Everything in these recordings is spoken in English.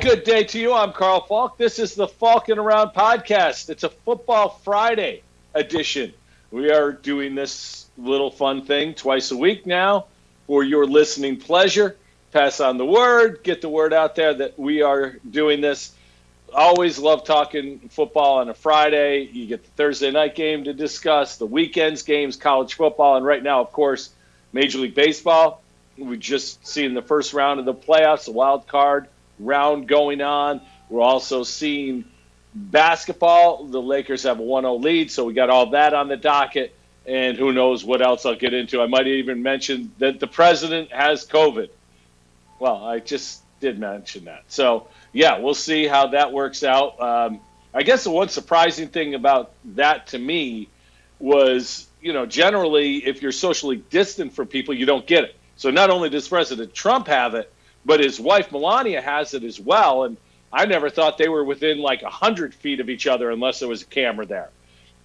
good day to you. I'm Carl Falk. This is the Falkin Around podcast. It's a Football Friday edition. We are doing this little fun thing twice a week now for your listening pleasure. Pass on the word, get the word out there that we are doing this. Always love talking football on a Friday. You get the Thursday night game to discuss, the weekends games, college football, and right now, of course, Major League Baseball. We just seen the first round of the playoffs, the wild card round going on. We're also seeing basketball. The Lakers have a 1-0 lead, so we got all that on the docket, and who knows what else I'll get into. I might even mention that the president has COVID. Well, I just did mention that. So, yeah, we'll see how that works out. I guess the one surprising thing about that to me was, generally if you're socially distant from people, you don't get it. So not only does President Trump have it, but his wife Melania has it as well. And I never thought they were within like 100 feet of each other unless there was a camera there.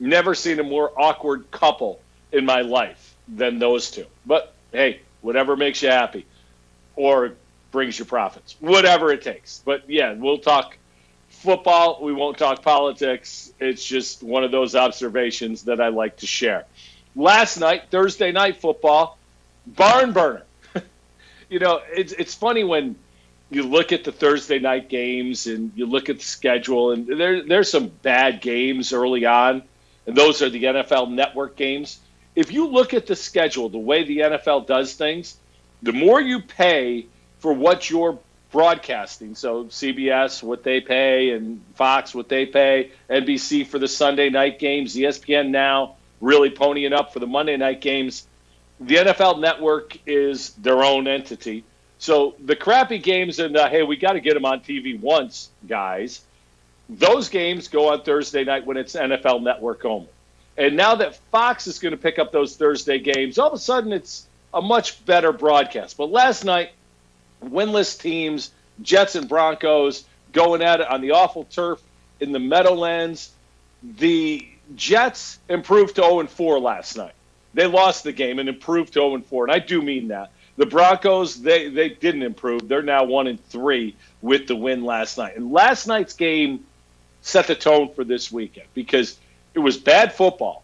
Never seen a more awkward couple in my life than those two. But, hey, whatever makes you happy or brings you profits, whatever it takes. But, yeah, we'll talk football. We won't talk politics. It's just one of those observations that I like to share. Last night, Thursday night football, barn burner. It's funny when you look at the Thursday night games and you look at the schedule, and there's some bad games early on, and those are the NFL Network games. If you look at the schedule, the way the NFL does things, the more you pay for what you're broadcasting, so CBS, what they pay, and Fox, what they pay, NBC for the Sunday night games, ESPN now really ponying up for the Monday night games. The NFL Network is their own entity. So the crappy games and, hey, we got to get them on TV once, guys, those games go on Thursday night when it's NFL Network only. And now that Fox is going to pick up those Thursday games, all of a sudden it's a much better broadcast. But last night, winless teams, Jets and Broncos, going at it on the awful turf in the Meadowlands. The Jets improved to 0-4 last night. They lost the game and improved to 0-4, and I do mean that. The Broncos, they didn't improve. They're now 1-3 with the win last night. And last night's game set the tone for this weekend because it was bad football,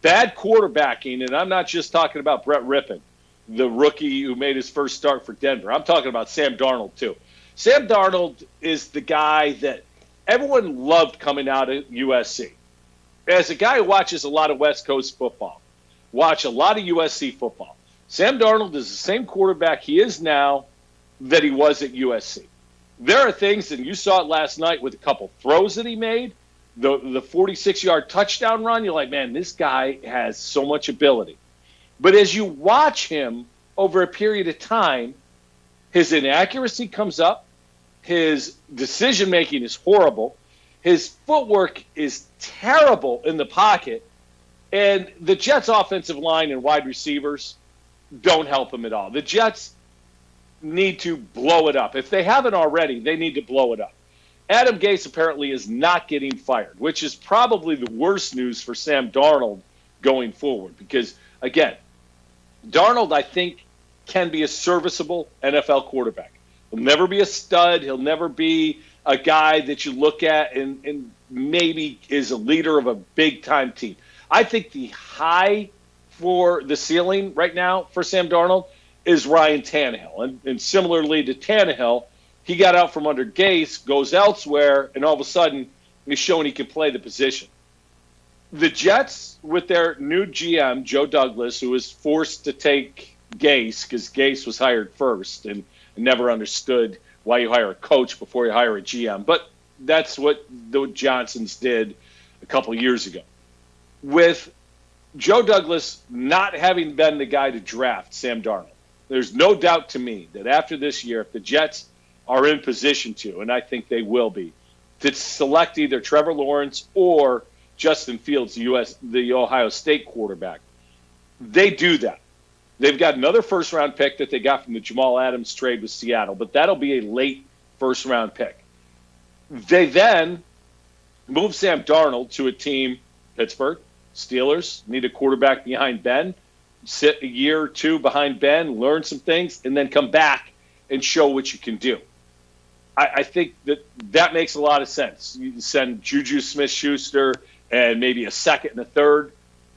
bad quarterbacking, and I'm not just talking about Brett Rippon, the rookie who made his first start for Denver. I'm talking about Sam Darnold, too. Sam Darnold is the guy that everyone loved coming out of USC. As a guy who watches a lot of West Coast football, watch a lot of USC football, Sam Darnold is the same quarterback he is now that he was at USC. There are things, and you saw it last night with a couple throws that he made, the 46-yard touchdown run, you're like, man, this guy has so much ability. But as you watch him over a period of time, his inaccuracy comes up, his decision-making is horrible, his footwork is terrible in the pocket, and the Jets' offensive line and wide receivers don't help him at all. The Jets need to blow it up. If they haven't already, they need to blow it up. Adam Gase apparently is not getting fired, which is probably the worst news for Sam Darnold going forward because, again, Darnold, I think, can be a serviceable NFL quarterback. He'll never be a stud. He'll never be a guy that you look at and maybe is a leader of a big-time team. I think the high for the ceiling right now for Sam Darnold is Ryan Tannehill. And similarly to Tannehill, he got out from under Gase, goes elsewhere, and all of a sudden he's showing he can play the position. The Jets, with their new GM, Joe Douglas, who was forced to take Gase because Gase was hired first and never understood why you hire a coach before you hire a GM. But that's what the Johnsons did a couple of years ago. With Joe Douglas not having been the guy to draft Sam Darnold, there's no doubt to me that after this year, if the Jets are in position to, and I think they will be, to select either Trevor Lawrence or Justin Fields, the Ohio State quarterback, they do that. They've got another first-round pick that they got from the Jamal Adams trade with Seattle, but that'll be a late first-round pick. They then move Sam Darnold to a team, Pittsburgh, Steelers, need a quarterback behind Ben, sit a year or two behind Ben, learn some things, and then come back and show what you can do. I think that makes a lot of sense. You send Juju Smith-Schuster and maybe a second and a third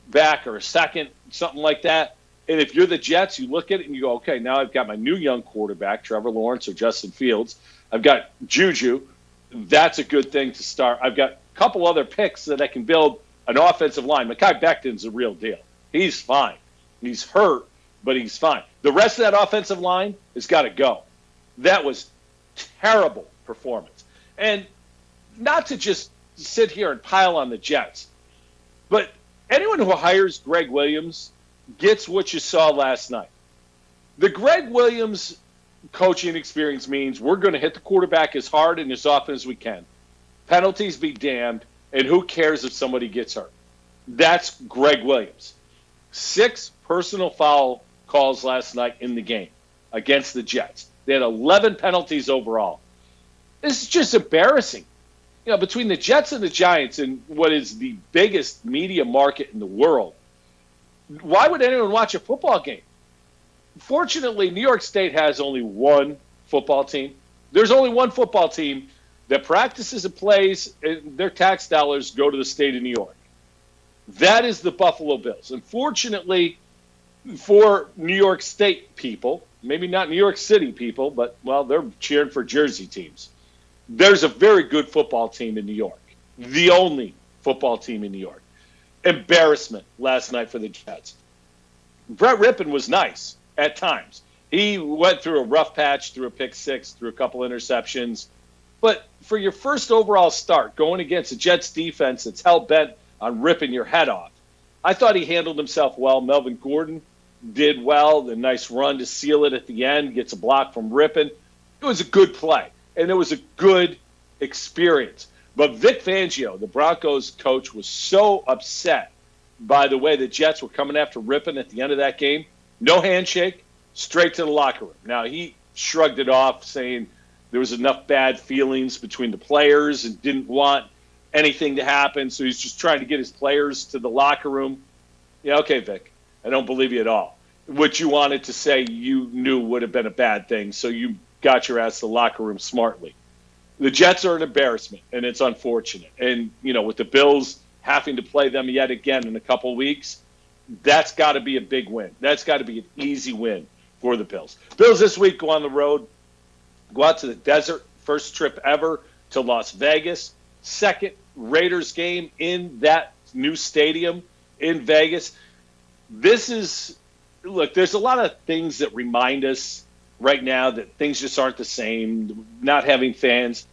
back or a second, something like that. And if you're the Jets, you look at it and you go, okay, now I've got my new young quarterback, Trevor Lawrence or Justin Fields. I've got Juju. That's a good thing to start. I've got a couple other picks that I can build an offensive line. Mekhi Becton's a real deal. He's fine. He's hurt, but he's fine. The rest of that offensive line has got to go. That was terrible performance. And not to just sit here and pile on the Jets, but anyone who hires Gregg Williams gets what you saw last night. The Gregg Williams coaching experience means we're going to hit the quarterback as hard and as often as we can. Penalties be damned, and who cares if somebody gets hurt? That's Gregg Williams. 6 personal foul calls last night in the game against the Jets. They had 11 penalties overall. This is just embarrassing. You know, between the Jets and the Giants in what is the biggest media market in the world, why would anyone watch a football game? Fortunately, New York State has only one football team. There's only one football team that practices and plays, and their tax dollars go to the state of New York. That is the Buffalo Bills. Unfortunately, for New York State people, maybe not New York City people, but, well, they're cheering for Jersey teams. There's a very good football team in New York. The only football team in New York. Embarrassment last night for the Jets. Brett Rippon was nice at times. He went through a rough patch, through a pick six, through a couple interceptions. But for your first overall start, going against a Jets defense that's hell-bent on ripping your head off, I thought he handled himself well. Melvin Gordon did well. The nice run to seal it at the end, gets a block from Rippon. It was a good play, and it was a good experience. But Vic Fangio, the Broncos coach, was so upset by the way the Jets were coming after Rippon at the end of that game. No handshake, straight to the locker room. Now, he shrugged it off, saying there was enough bad feelings between the players and didn't want anything to happen, so he's just trying to get his players to the locker room. Yeah, okay, Vic, I don't believe you at all. What you wanted to say you knew would have been a bad thing, so you got your ass to the locker room smartly. The Jets are an embarrassment, and it's unfortunate. And, you know, with the Bills having to play them yet again in a couple weeks, that's got to be a big win. That's got to be an easy win for the Bills. Bills this week go on the road, go out to the desert, first trip ever to Las Vegas, second Raiders game in that new stadium in Vegas. This is, look, there's a lot of things that remind us right now that things just aren't the same, not having fans.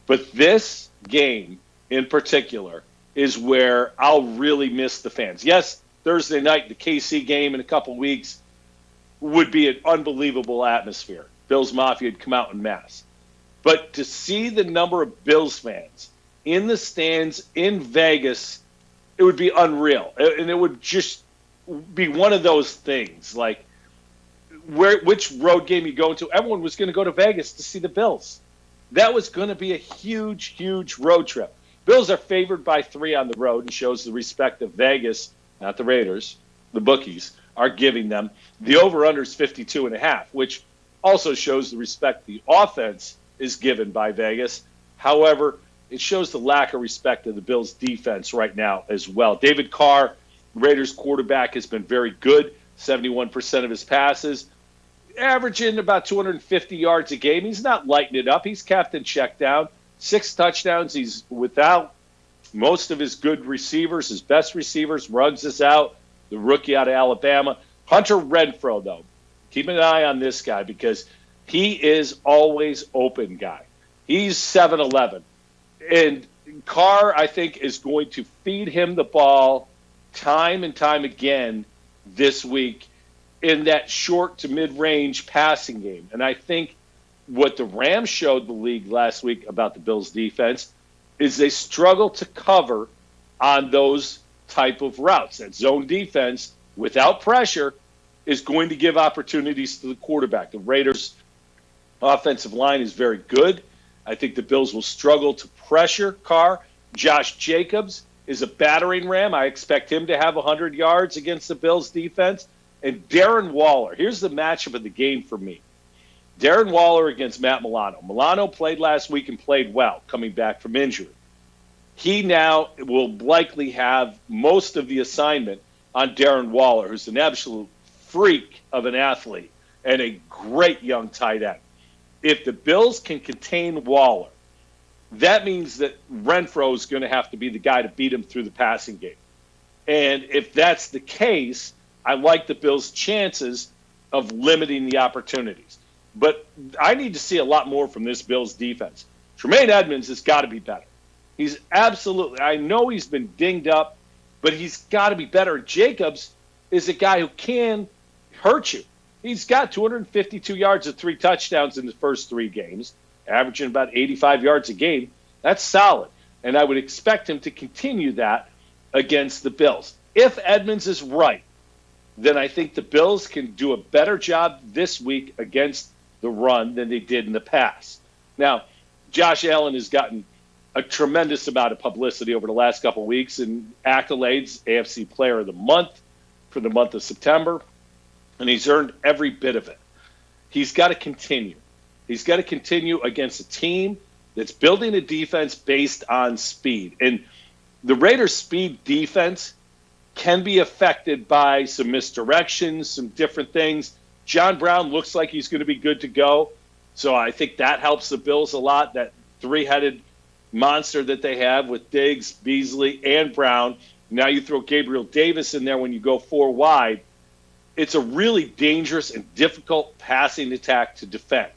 But this game in particular is where I'll really miss the fans. Yes, Thursday night, the KC game in a couple weeks would be an unbelievable atmosphere. Bills Mafia would come out en masse. But to see the number of Bills fans in the stands in Vegas, it would be unreal. And it would just be one of those things, like which road game you go into. Everyone was going to go to Vegas to see the Bills. That was going to be a huge, huge road trip. Bills are favored by 3 on the road and shows the respect of Vegas, not the Raiders, the bookies, are giving them. The over-under is 52.5, which also shows the respect the offense is given by Vegas. However, it shows the lack of respect of the Bills' defense right now as well. David Carr, Raiders quarterback, has been very good, 71% of his passes, averaging about 250 yards a game. He's not lighting it up. He's captain check down, 6 touchdowns. He's without most of his good receivers, his best receivers. Ruggs is out, the rookie out of Alabama. Hunter Renfrow, though, keep an eye on this guy because he is always open guy. He's 7'11". And Carr, I think, is going to feed him the ball time and time again this week in that short to mid-range passing game. And I think what the Rams showed the league last week about the Bills' defense is they struggle to cover on those type of routes. That zone defense, without pressure, is going to give opportunities to the quarterback. The Raiders' offensive line is very good. I think the Bills will struggle to pressure Carr. Josh Jacobs is a battering ram. I expect him to have 100 yards against the Bills' defense. And Darren Waller, here's the matchup of the game for me. Darren Waller against Matt Milano. Milano played last week and played well, coming back from injury. He now will likely have most of the assignment on Darren Waller, who's an absolute freak of an athlete and a great young tight end. If the Bills can contain Waller, that means that Renfro is going to have to be the guy to beat him through the passing game. And if that's the case, I like the Bills' chances of limiting the opportunities. But I need to see a lot more from this Bills defense. Tremaine Edmonds has got to be better. He's absolutely – I know he's been dinged up, but he's got to be better. Jacobs is a guy who can hurt you. He's got 252 yards and 3 touchdowns in the first 3 games, averaging about 85 yards a game. That's solid, and I would expect him to continue that against the Bills. If Edmonds is right, then I think the Bills can do a better job this week against the run than they did in the past. Now, Josh Allen has gotten a tremendous amount of publicity over the last couple of weeks and accolades, AFC Player of the Month for the month of September, and he's earned every bit of it. He's got to continue. He's got to continue against a team that's building a defense based on speed. And the Raiders' speed defense can be affected by some misdirections, some different things. John Brown looks like he's going to be good to go. So I think that helps the Bills a lot, that 3-headed monster that they have with Diggs, Beasley, and Brown. Now you throw Gabriel Davis in there when you go 4 wide. It's a really dangerous and difficult passing attack to defend.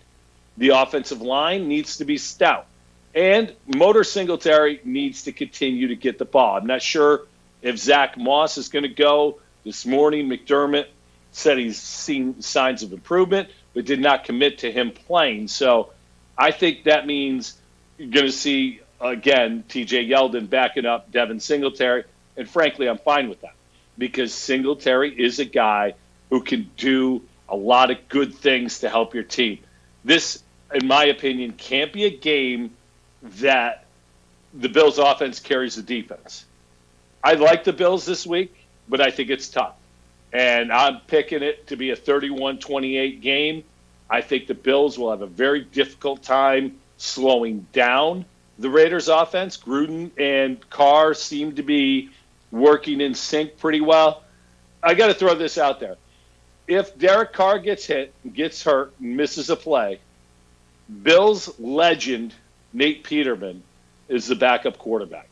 The offensive line needs to be stout. And Motor Singletary needs to continue to get the ball. I'm not sure if Zach Moss is going to go. This morning, McDermott said he's seen signs of improvement, but did not commit to him playing. So I think that means you're going to see, again, TJ Yeldon backing up Devin Singletary. And frankly, I'm fine with that because Singletary is a guy who can do a lot of good things to help your team. This, in my opinion, can't be a game that the Bills' offense carries the defense. I like the Bills this week, but I think it's tough. And I'm picking it to be a 31-28 game. I think the Bills will have a very difficult time slowing down the Raiders' offense. Gruden and Carr seem to be working in sync pretty well. I got to throw this out there. If Derek Carr gets hit, gets hurt, and misses a play, Bills legend Nate Peterman is the backup quarterback.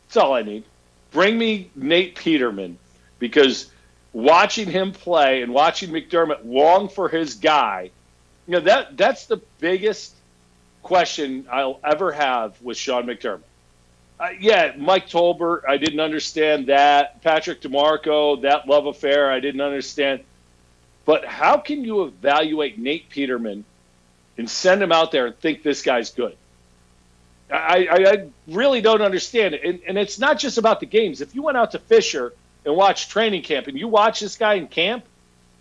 That's all I need. Bring me Nate Peterman, because watching him play and watching McDermott long for his guy, that's the biggest question I'll ever have with Sean McDermott. Mike Tolbert, I didn't understand that. Patrick DeMarco, that love affair, I didn't understand. But how can you evaluate Nate Peterman and send him out there and think this guy's good? I really don't understand it. And it's not just about the games. If you went out to Fisher and watched training camp and you watch this guy in camp,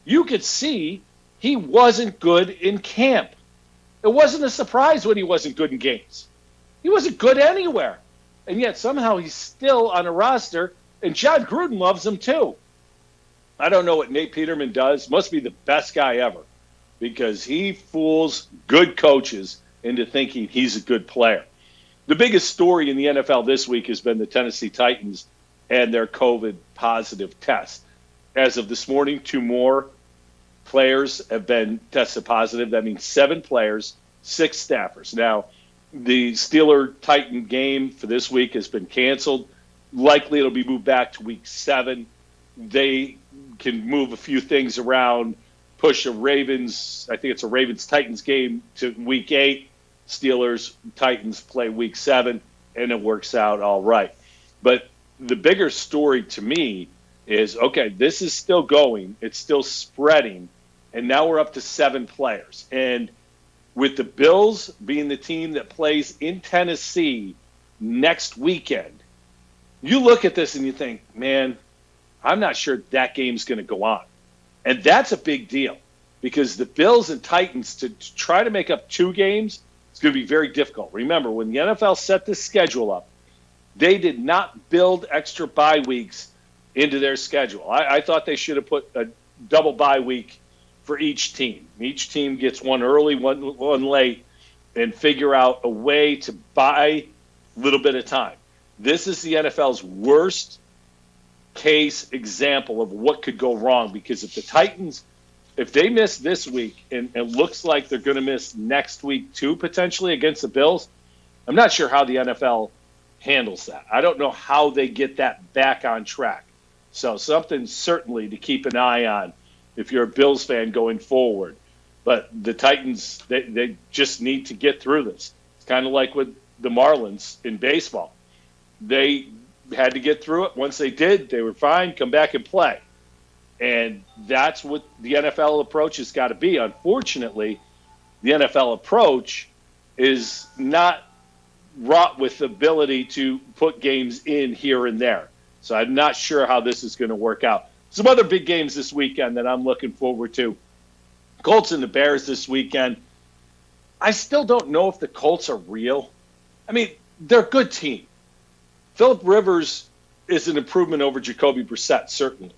you could see he wasn't good in camp. It wasn't a surprise when he wasn't good in games. He wasn't good anywhere. And yet somehow he's still on a roster, and John Gruden loves him too. I don't know what Nate Peterman does. Must be the best guy ever, because he fools good coaches into thinking he's a good player. The biggest story in the NFL this week has been the Tennessee Titans and their COVID positive test. As of this morning, 2 more players have been tested positive. That means 7 players, 6 staffers. Now, the Steeler-Titan game for this week has been canceled. Likely it'll be moved back to week 7. They can move a few things around, push a Ravens, I think it's a Ravens-Titans game to week 8. Steelers-Titans play week 7, and it works out all right. But the bigger story to me is, okay, this is still going. It's still spreading, and now we're up to 7 players. And with the Bills being the team that plays in Tennessee next weekend, you look at this and you think, man, I'm not sure that game's going to go on. And that's a big deal, because the Bills and Titans, to try to make up 2 games, it's going to be very difficult. Remember, when the NFL set this schedule up, they did not build extra bye weeks into their schedule. I thought they should have put a double bye week for each team. Each team gets one early, one late, and figure out a way to buy a little bit of time. This is the NFL's worst case example of what could go wrong, because if the Titans, if they miss this week and it looks like they're going to miss next week too, potentially against the Bills, I'm not sure how the NFL handles that. I don't know how they get that back on track. So something certainly to keep an eye on if you're a Bills fan going forward. But the Titans, they just need to get through this. It's kind of like with the Marlins in baseball. They had to get through it. Once they did, they were fine, come back and play. And that's what the NFL approach has got to be. Unfortunately, the NFL approach is not wrought with the ability to put games in here and there. So I'm not sure how this is going to work out. Some other big games this weekend that I'm looking forward to. Colts and the Bears this weekend. I still don't know if the Colts are real. I mean, they're a good team. Phillip Rivers is an improvement over Jacoby Brissett, certainly.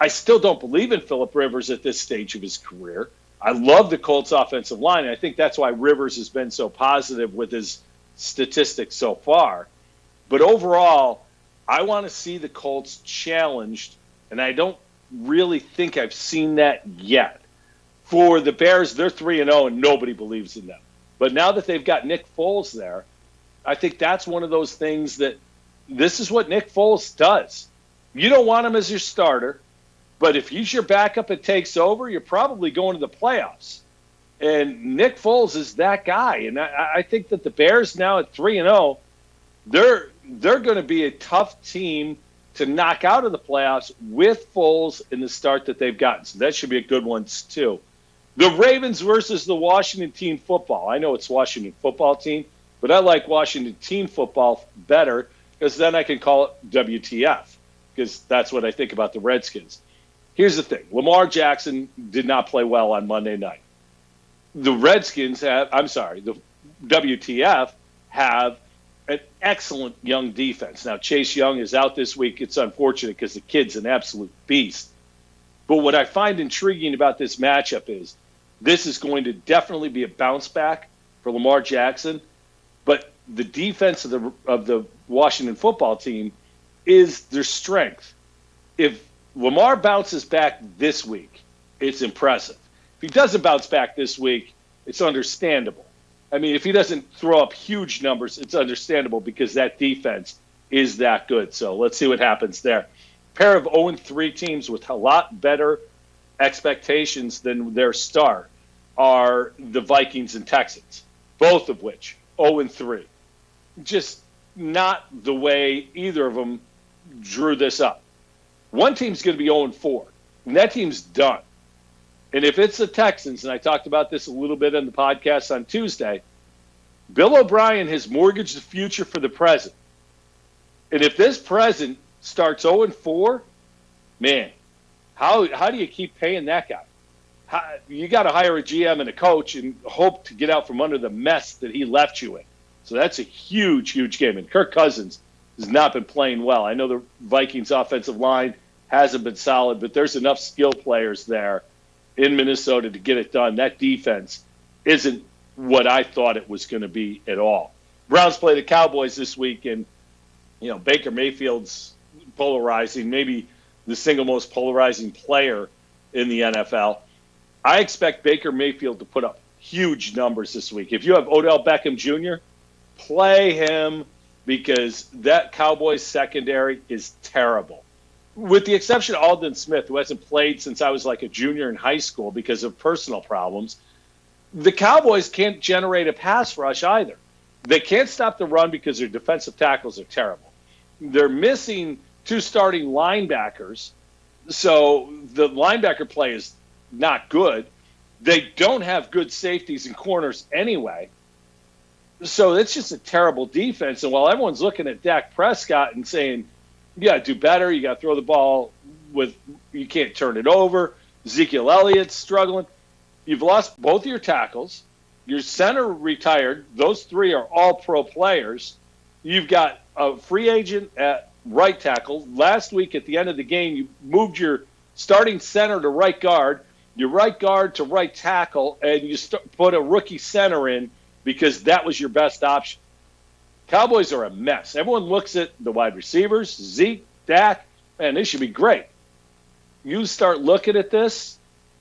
I still don't believe in Phillip Rivers at this stage of his career. I love the Colts offensive line, and I think that's why Rivers has been so positive with his statistics so far. But overall, I want to see the Colts challenged, and I don't really think I've seen that yet. For the Bears, they're 3-0, and nobody believes in them. But now that they've got Nick Foles there, I think that's one of those things that this is what Nick Foles does. You don't want him as your starter, but if he's your backup and takes over, you're probably going to the playoffs. And Nick Foles is that guy. And I think that the Bears now at 3-0, they're going to be a tough team to knock out of the playoffs with Foles in the start that they've gotten. So that should be a good one, too. The Ravens versus the Washington Team Football. I know it's Washington Football Team, but I like Washington Team Football better because then I can call it WTF, because that's what I think about the Redskins. Here's the thing. Lamar Jackson did not play well on Monday night. The Redskins the WTF have an excellent young defense. Now, Chase Young is out this week. It's unfortunate because the kid's an absolute beast. But what I find intriguing about this matchup is this is going to definitely be a bounce back for Lamar Jackson. But the defense of the Washington Football Team is their strength. If Lamar bounces back this week, it's impressive. If he doesn't bounce back this week, it's understandable. I mean, if he doesn't throw up huge numbers, it's understandable because that defense is that good. So let's see what happens there. A pair of 0-3 teams with a lot better expectations than their start are the Vikings and Texans, both of which 0-3. Just not the way either of them drew this up. One team's going to be 0-4, and that team's done. And if it's the Texans, and I talked about this a little bit on the podcast on Tuesday, Bill O'Brien has mortgaged the future for the present. And if this present starts 0-4, man, how do you keep paying that guy? You got to hire a GM and a coach and hope to get out from under the mess that he left you in. So that's a huge, huge game. And Kirk Cousins has not been playing well. I know the Vikings offensive line hasn't been solid, but there's enough skill players there in Minnesota to get it done. That defense isn't what I thought it was going to be at all. Browns play the Cowboys this week, and Baker Mayfield's polarizing, maybe the single most polarizing player in the NFL. I expect Baker Mayfield to put up huge numbers this week. If you have Odell Beckham Jr., play him because that Cowboys secondary is terrible. With the exception of Aldon Smith, who hasn't played since I was like a junior in high school because of personal problems, the Cowboys can't generate a pass rush either. They can't stop the run because their defensive tackles are terrible. They're missing two starting linebackers, so the linebacker play is not good. They don't have good safeties and corners anyway. So it's just a terrible defense. And while everyone's looking at Dak Prescott and saying, you got to do better, you got to throw the ball you can't turn it over. Ezekiel Elliott's struggling. You've lost both of your tackles. Your center retired. Those three are all pro players. You've got a free agent at right tackle. Last week at the end of the game, you moved your starting center to right guard. your right guard to right tackle, and you put a rookie center in because that was your best option. Cowboys are a mess. Everyone looks at the wide receivers, Zeke, Dak, man, they should be great. You start looking at this,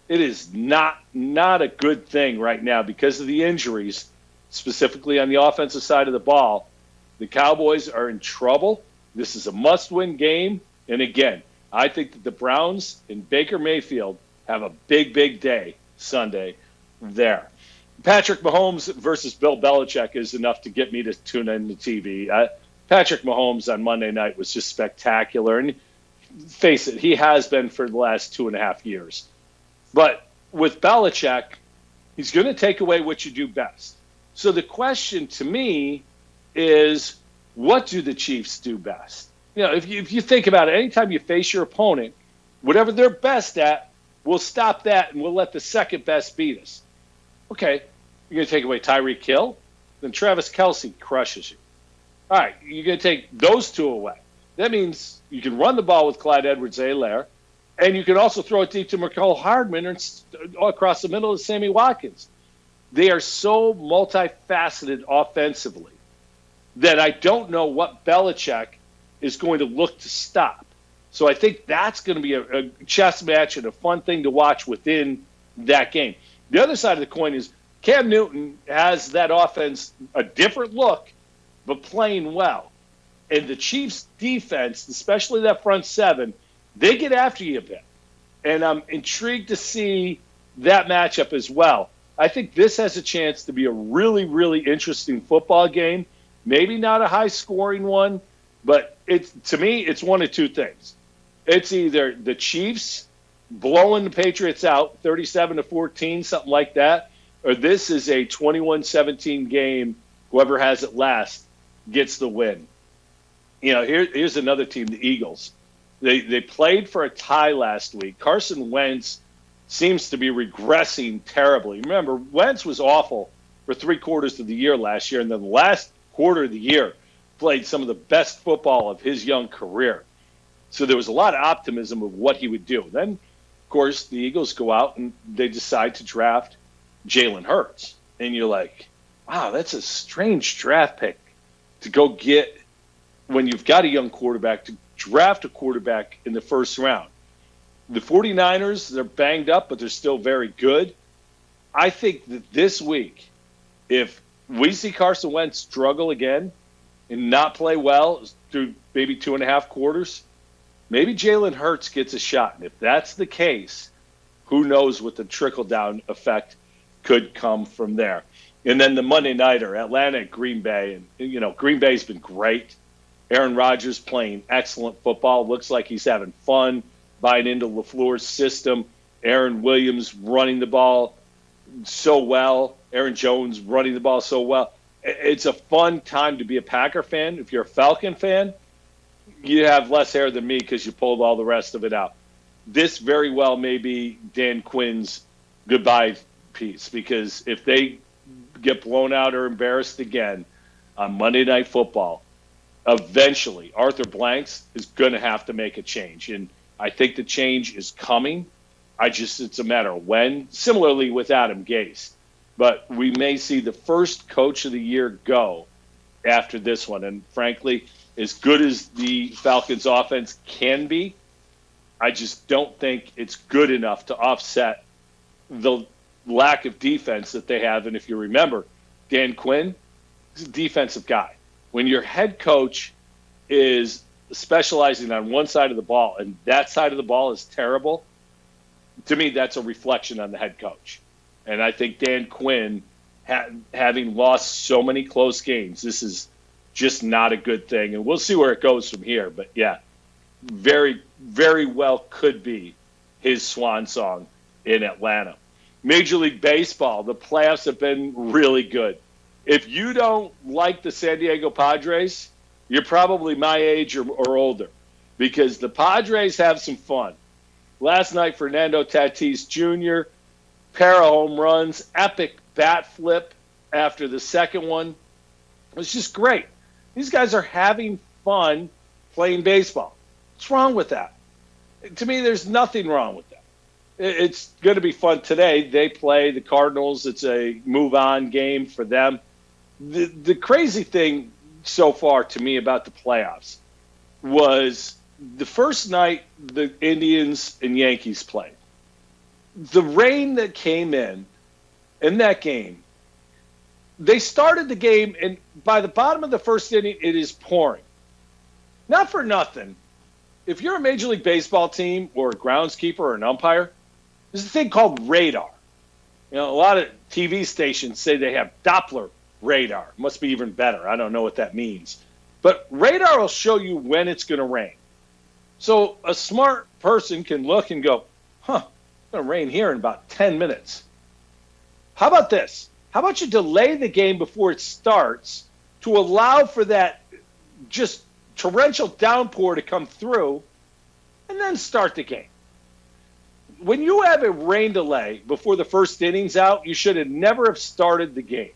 it is not a good thing right now because of the injuries, specifically on the offensive side of the ball. The Cowboys are in trouble. This is a must-win game. And again, I think that the Browns and Baker Mayfield have a big, big day Sunday there. Patrick Mahomes versus Bill Belichick is enough to get me to tune in to TV. Patrick Mahomes on Monday night was just spectacular. And face it, he has been for the last 2.5 years. But with Belichick, he's going to take away what you do best. So the question to me is, what do the Chiefs do best? If you think about it, anytime you face your opponent, whatever they're best at, we'll stop that and we'll let the second best beat us. Okay, you're going to take away Tyreek Hill? Then Travis Kelce crushes you. All right, you're going to take those two away. That means you can run the ball with Clyde Edwards-Helaire, and you can also throw it deep to Mecole Hardman and across the middle of Sammy Watkins. They are so multifaceted offensively that I don't know what Belichick is going to look to stop. So I think that's going to be a chess match and a fun thing to watch within that game. The other side of the coin is Cam Newton has that offense a different look, but playing well. And the Chiefs' defense, especially that front seven, they get after you a bit. And I'm intrigued to see that matchup as well. I think this has a chance to be a really, really interesting football game. Maybe not a high-scoring one, but to me, it's one of two things. It's either the Chiefs blowing the Patriots out 37-14, something like that, or this is a 21-17 game. Whoever has it last gets the win. Here's another team, the Eagles. They played for a tie last week. Carson Wentz seems to be regressing terribly. Remember, Wentz was awful for 3/4 of the year last year, and then the last quarter of the year played some of the best football of his young career. So there was a lot of optimism of what he would do. Then, of course, the Eagles go out and they decide to draft Jalen Hurts. And you're like, wow, that's a strange draft pick to go get when you've got a young quarterback, to draft a quarterback in the first round. The 49ers, they're banged up, but they're still very good. I think that this week, if we see Carson Wentz struggle again and not play well through maybe 2.5 quarters, maybe Jalen Hurts gets a shot. And if that's the case, who knows what the trickle-down effect could come from there. And then the Monday Nighter, Atlanta at Green Bay. And, Green Bay's been great. Aaron Rodgers playing excellent football. Looks like he's having fun buying into LaFleur's system. Aaron Williams running the ball so well. Aaron Jones running the ball so well. It's a fun time to be a Packer fan. If you're a Falcon fan, you have less hair than me because you pulled all the rest of it out. This very well may be Dan Quinn's goodbye piece, because if they get blown out or embarrassed again on Monday Night Football, eventually Arthur Blanks is going to have to make a change. And I think the change is coming. It's a matter of when. Similarly with Adam Gase. But we may see the first coach of the year go after this one. And frankly, as good as the Falcons offense can be, I just don't think it's good enough to offset the lack of defense that they have. And if you remember, Dan Quinn is a defensive guy. When your head coach is specializing on one side of the ball and that side of the ball is terrible, to me, that's a reflection on the head coach. And I think Dan Quinn, having lost so many close games, this is just not a good thing. And we'll see where it goes from here. But, yeah, very, very well could be his swan song in Atlanta. Major League Baseball, the playoffs have been really good. If you don't like the San Diego Padres, you're probably my age or older, because the Padres have some fun. Last night, Fernando Tatis Jr., pair of home runs, epic bat flip after the second one. It was just great. These guys are having fun playing baseball. What's wrong with that? To me, there's nothing wrong with that. It's going to be fun today. They play the Cardinals. It's a move-on game for them. The crazy thing so far to me about the playoffs was the first night the Indians and Yankees played. The rain that came in that game, they started the game, and by the bottom of the first inning, it is pouring. Not for nothing. If you're a Major League Baseball team or a groundskeeper or an umpire, there's a thing called radar. A lot of TV stations say they have Doppler radar. Must be even better. I don't know what that means. But radar will show you when it's going to rain. So a smart person can look and go, it's going to rain here in about 10 minutes. How about this? How about you delay the game before it starts to allow for that just torrential downpour to come through and then start the game? When you have a rain delay before the first inning's out, you should have never have started the game.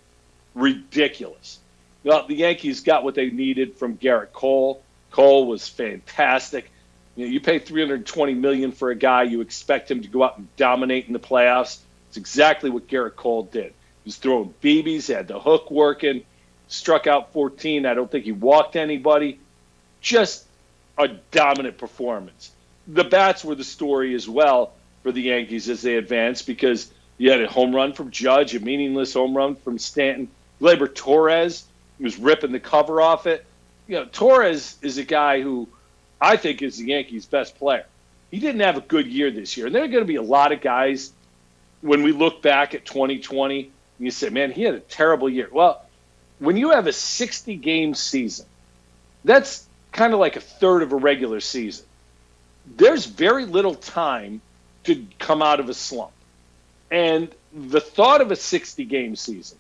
Ridiculous. Well, the Yankees got what they needed from Garrett Cole. Cole was fantastic. You pay $320 million for a guy, you expect him to go out and dominate in the playoffs. It's exactly what Garrett Cole did. He was throwing BBs, he had the hook working, struck out 14. I don't think he walked anybody. Just a dominant performance. The bats were the story as well for the Yankees as they advanced, because you had a home run from Judge, a meaningless home run from Stanton. Gleyber Torres was ripping the cover off it. Torres is a guy who I think is the Yankees' best player. He didn't have a good year this year. And there are going to be a lot of guys, when we look back at 2020, and you say, man, he had a terrible year. Well, when you have a 60-game season, that's kind of like a third of a regular season. There's very little time to come out of a slump. And the thought of a 60-game season,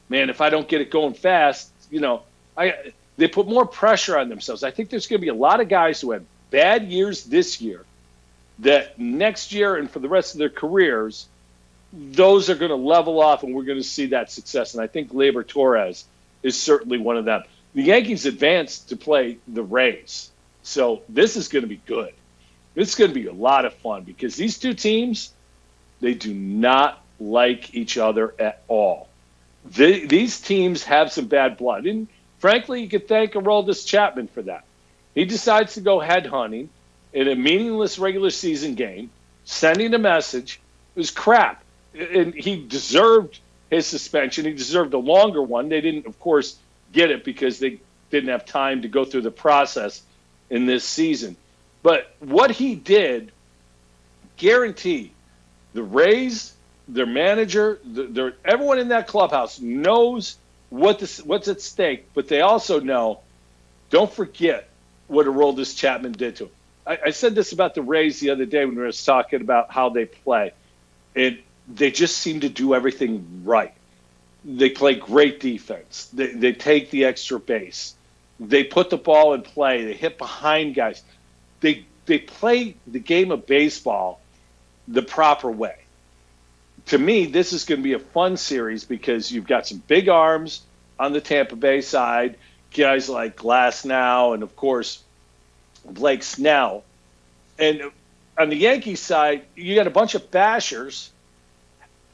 man, if I don't get it going fast, they put more pressure on themselves. I think there's going to be a lot of guys who had bad years this year that next year and for the rest of their careers, those are going to level off and we're going to see that success. And I think Gleyber Torres is certainly one of them. The Yankees advanced to play the Rays. So this is going to be good. This is going to be a lot of fun because these two teams, they do not like each other at all. These teams have some bad blood. And frankly, you could thank Aroldis Chapman for that. He decides to go headhunting in a meaningless regular season game, sending a message. It was crap. And he deserved his suspension. He deserved a longer one. They didn't, of course, get it because they didn't have time to go through the process in this season. But what he did, guarantee the Rays, their manager, everyone in that clubhouse knows what's at stake, but they also know, don't forget what Aroldis Chapman did to him. I said this about the Rays the other day when we were talking about how they play. And they just seem to do everything right. They play great defense. They take the extra base. They put the ball in play. They hit behind guys. They play the game of baseball the proper way. To me, this is going to be a fun series because you've got some big arms on the Tampa Bay side, guys like Glasnow and, of course, Blake Snell. And on the Yankees side, you got a bunch of bashers.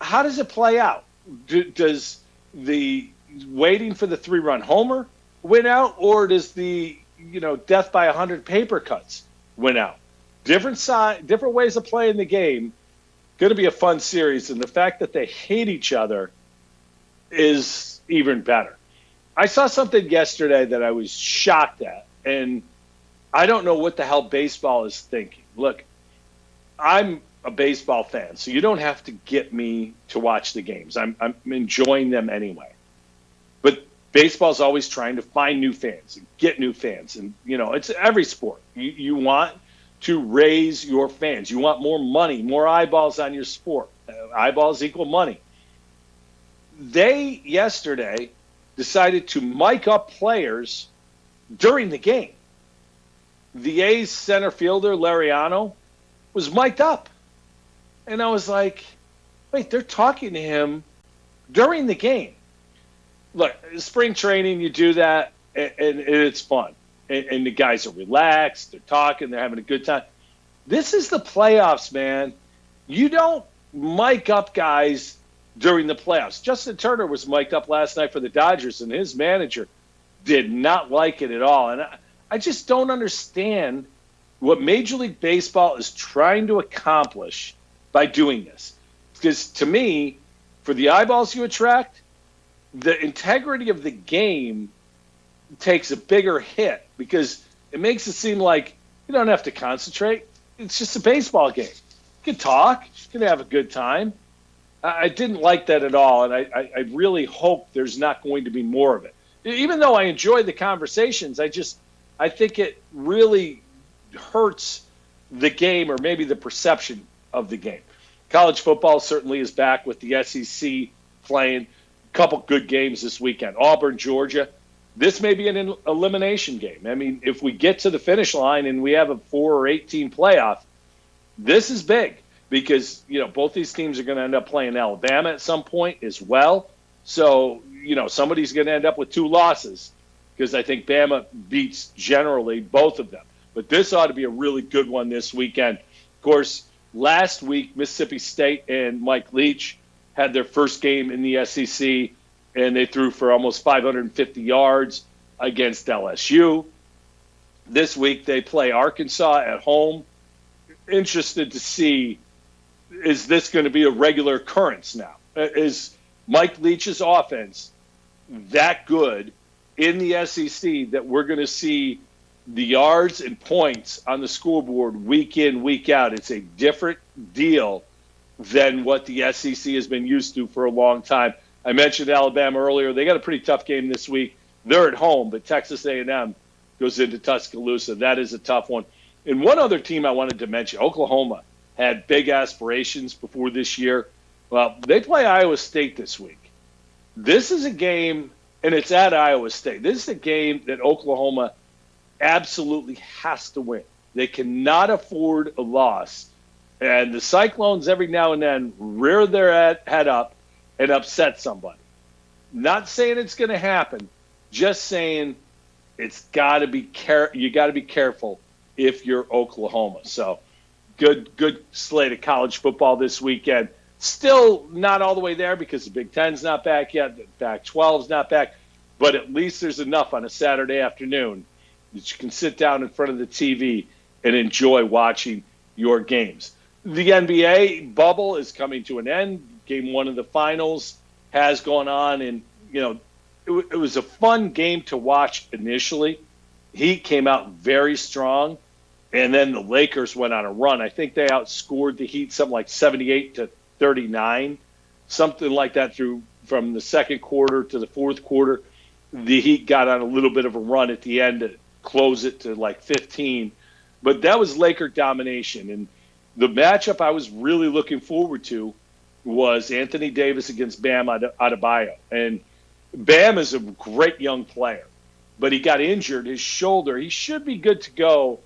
How does it play out? Does the waiting for the 3-run homer win out, or does the death by 100 paper cuts win out? Different ways of playing the game. Going to be a fun series, and the fact that they hate each other is even better. I saw something yesterday that I was shocked at, and I don't know what the hell baseball is thinking. Look, I'm a baseball fan, so you don't have to get me to watch the games. I'm enjoying them anyway. But baseball's always trying to find new fans and get new fans, and it's every sport. You want to raise your fans. You want more money, more eyeballs on your sport. Eyeballs equal money. They, yesterday, decided to mic up players during the game. The A's center fielder, Lariano, was mic'd up. And I was like, wait, they're talking to him during the game. Look, spring training, you do that, and it's fun. And the guys are relaxed, they're talking, they're having a good time. This is the playoffs, man. You don't mic up guys during the playoffs. Justin Turner was mic'd up last night for the Dodgers, and his manager did not like it at all. And I just don't understand what Major League Baseball is trying to accomplish by doing this. Because to me, for the eyeballs you attract, the integrity of the game takes a bigger hit because it makes it seem like you don't have to concentrate. It's just a baseball game. You can talk. You can have a good time. I didn't like that at all, and I really hope there's not going to be more of it. Even though I enjoy the conversations, I think it really hurts the game or maybe the perception of the game. College football certainly is back with the SEC playing a couple good games this weekend. Auburn, Georgia. This may be an elimination game. I mean, if we get to the finish line and we have a 4 or 8 team playoff, this is big because, both these teams are going to end up playing Alabama at some point as well. So, somebody's going to end up with 2 losses because I think Bama beats generally both of them. But this ought to be a really good one this weekend. Of course, last week, Mississippi State and Mike Leach had their first game in the SEC, and they threw for almost 550 yards against LSU. This week, they play Arkansas at home. Interested to see, is this going to be a regular occurrence now? Is Mike Leach's offense that good in the SEC that we're going to see the yards and points on the scoreboard week in, week out? It's a different deal than what the SEC has been used to for a long time. I mentioned Alabama earlier. They got a pretty tough game this week. They're at home, but Texas A&M goes into Tuscaloosa. That is a tough one. And one other team I wanted to mention, Oklahoma, had big aspirations before this year. Well, they play Iowa State this week. This is a game, and it's at Iowa State. This is a game that Oklahoma absolutely has to win. They cannot afford a loss. And the Cyclones every now and then rear their head up and upset somebody. Not saying it's going to happen, just saying it's got to be you got to be careful if you're Oklahoma. So good slate of college football this weekend. Still not all the way there because the Big Ten's not back yet. The Pac-12's not back. But at least there's enough on a Saturday afternoon that you can sit down in front of the TV and enjoy watching your games. The NBA bubble is coming to an end. Game 1 of the finals has gone on, and, it was a fun game to watch initially. Heat came out very strong, and then the Lakers went on a run. I think they outscored the Heat something like 78-39, something like that from the second quarter to the fourth quarter. The Heat got on a little bit of a run at the end to close it to like 15. But that was Laker domination. And the matchup I was really looking forward to was Anthony Davis against Bam Adebayo. And Bam is a great young player, but he got injured, his shoulder. He should be good to go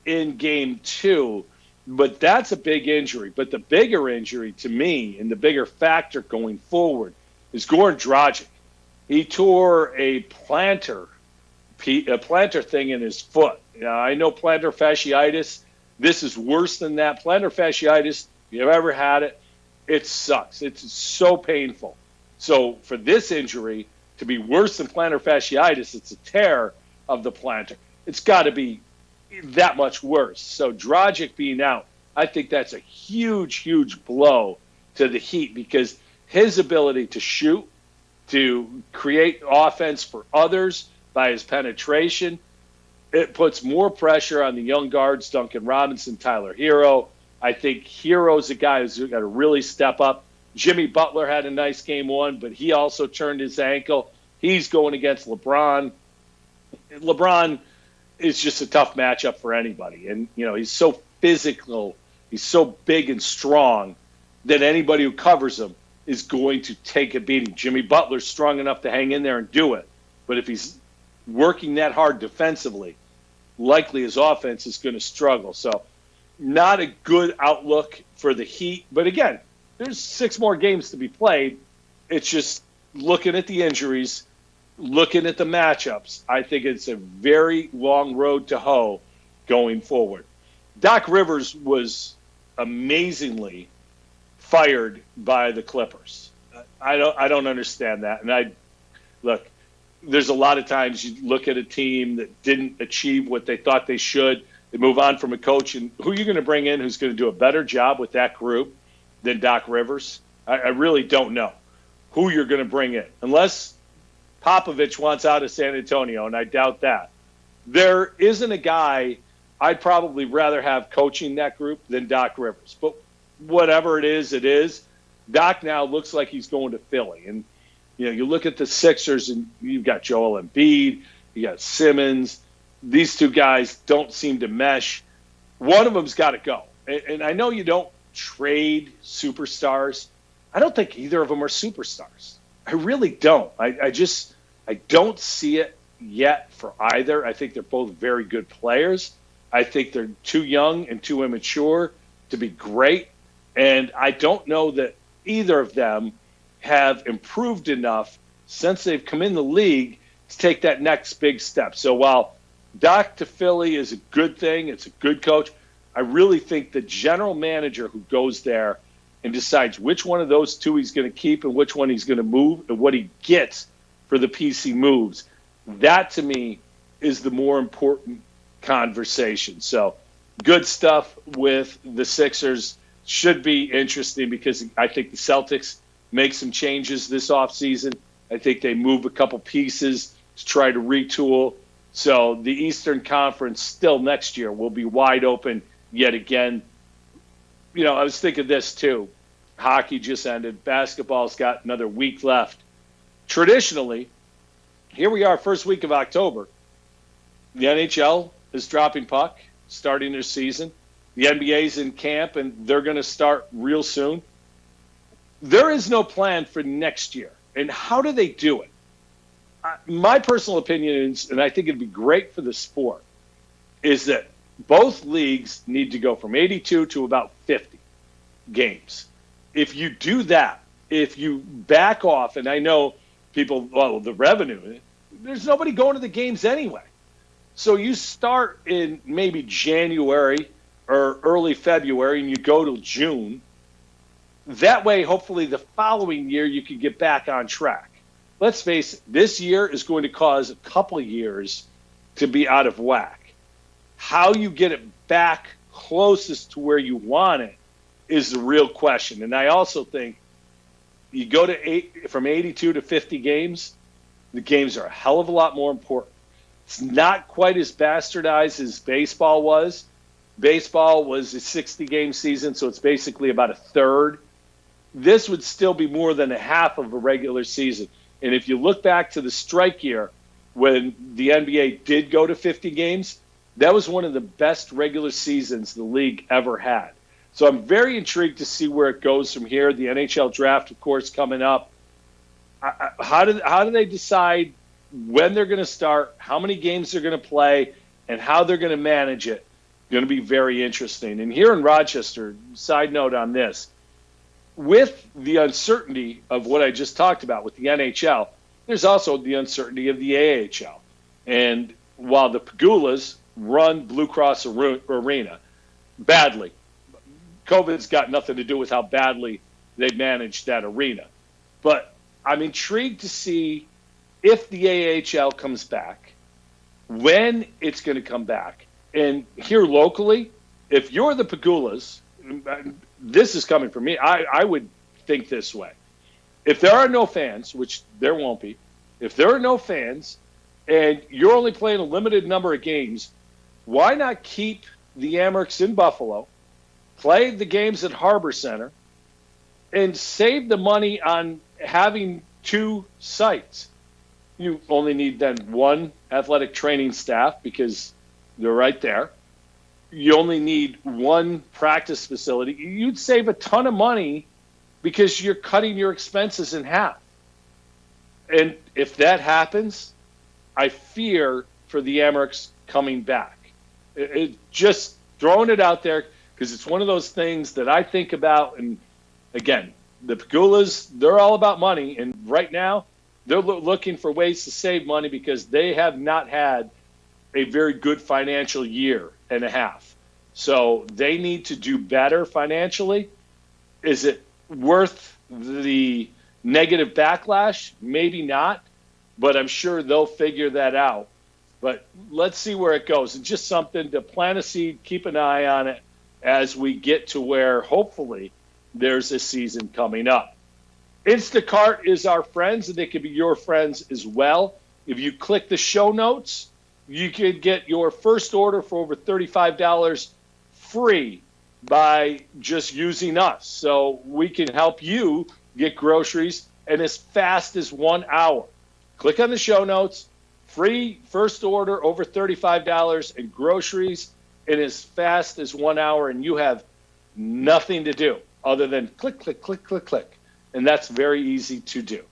in game 2, but that's a big injury. But the bigger injury to me and the bigger factor going forward is Goran Dragic. He tore a plantar thing in his foot. I know plantar fasciitis. This is worse than that. Plantar fasciitis, if you've ever had it, it sucks. It's so painful. So for this injury to be worse than plantar fasciitis, it's a tear of the plantar. It's got to be that much worse. So Dragic being out, I think that's a huge, huge blow to the Heat because his ability to shoot, to create offense for others by his penetration, it puts more pressure on the young guards, Duncan Robinson, Tyler Hero. I think Hero's a guy who's got to really step up. Jimmy Butler had a nice game 1, but he also turned his ankle. He's going against LeBron. LeBron is just a tough matchup for anybody. And, he's so physical. He's so big and strong that anybody who covers him is going to take a beating. Jimmy Butler's strong enough to hang in there and do it. But if he's working that hard defensively, likely his offense is going to struggle. So not a good outlook for the Heat. But again, there's 6 more games to be played. It's just looking at the injuries, looking at the matchups. I think it's a very long road to hoe going forward. Doc Rivers was amazingly fired by the Clippers. I don't understand that. And look, there's a lot of times you look at a team that didn't achieve what they thought they should. They move on from a coach, and who are you going to bring in who's going to do a better job with that group than Doc Rivers? I really don't know who you're going to bring in, unless Popovich wants out of San Antonio, and I doubt that. There isn't a guy I'd probably rather have coaching that group than Doc Rivers. But whatever it is, it is. Doc now looks like he's going to Philly. And, you look at the Sixers, and you've got Joel Embiid, you got Simmons. These two guys don't seem to mesh. One of them's got to go. And I know you don't trade superstars. I don't think either of them are superstars. I really don't. I don't see it yet for either. I think they're both very good players. I think they're too young and too immature to be great. And I don't know that either of them have improved enough since they've come in the league to take that next big step. So while Doc to Philly is a good thing, it's a good coach, I really think the general manager who goes there and decides which one of those two he's going to keep and which one he's going to move and what he gets for the piece he moves, that to me is the more important conversation. So good stuff with the Sixers. Should be interesting because I think the Celtics make some changes this offseason. I think they move a couple pieces to try to retool. So the Eastern Conference still next year will be wide open yet again. I was thinking this too. Hockey just ended. Basketball's got another week left. Traditionally, here we are, first week of October. The NHL is dropping puck, starting their season. The NBA's in camp, and they're going to start real soon. There is no plan for next year. And how do they do it? My personal opinion is, and I think it'd be great for the sport, is that both leagues need to go from 82 to about 50 games. If you do that, if you back off, and I know people, the revenue, there's nobody going to the games anyway. So you start in maybe January or early February and you go till June. That way, hopefully the following year you can get back on track. Let's face it, this year is going to cause a couple of years to be out of whack. How you get it back closest to where you want it is the real question. And I also think you go from 82 to 50 games, the games are a hell of a lot more important. It's not quite as bastardized as baseball was. Baseball was a 60-game season, so it's basically about a third. This would still be more than a half of a regular season. And if you look back to the strike year when the NBA did go to 50 games, that was one of the best regular seasons the league ever had. So I'm very intrigued to see where it goes from here. The NHL draft, of course, coming up. How do they decide when they're going to start, how many games they're going to play, and how they're going to manage it? Going to be very interesting. And here in Rochester, side note on this, with the uncertainty of what I just talked about with the NHL, there's also the uncertainty of the AHL. And while the Pagulas run Blue Cross Arena badly, COVID's got nothing to do with how badly they managed that arena. But I'm intrigued to see if the AHL comes back, when it's going to come back. And here locally, if you're the Pagulas, this is coming from me, I would think this way. If there are no fans, which there won't be, if there are no fans and you're only playing a limited number of games, why not keep the Amerks in Buffalo, play the games at Harbor Center, and save the money on having two sites? You only need then one athletic training staff because they're right there. You only need one practice facility. You'd save a ton of money because you're cutting your expenses in half. And if that happens, I fear for the Amerks coming back. Just throwing it out there because it's one of those things that I think about. And again, the Pagulas, they're all about money. And right now, they're looking for ways to save money because they have not had a very good financial year and a half. So they need to do better financially. Is it worth the negative backlash? Maybe not, but I'm sure they'll figure that out. But let's see where it goes. It's just something to plant a seed, keep an eye on it as we get to where hopefully there's a season coming up. Instacart is our friends, and they can be your friends as well. If you click the show notes, you can get your first order for over $35 free by just using us. So we can help you get groceries in as fast as 1 hour. Click on the show notes. Free first order over $35 and groceries in as fast as 1 hour, and you have nothing to do other than click, click, click, click, click. And that's very easy to do.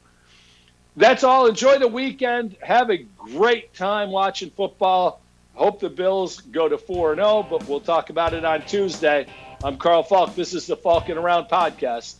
That's all. Enjoy the weekend. Have a great time watching football. Hope the Bills go to 4-0, but we'll talk about it on Tuesday. I'm Carl Falk. This is the Falkin Around podcast.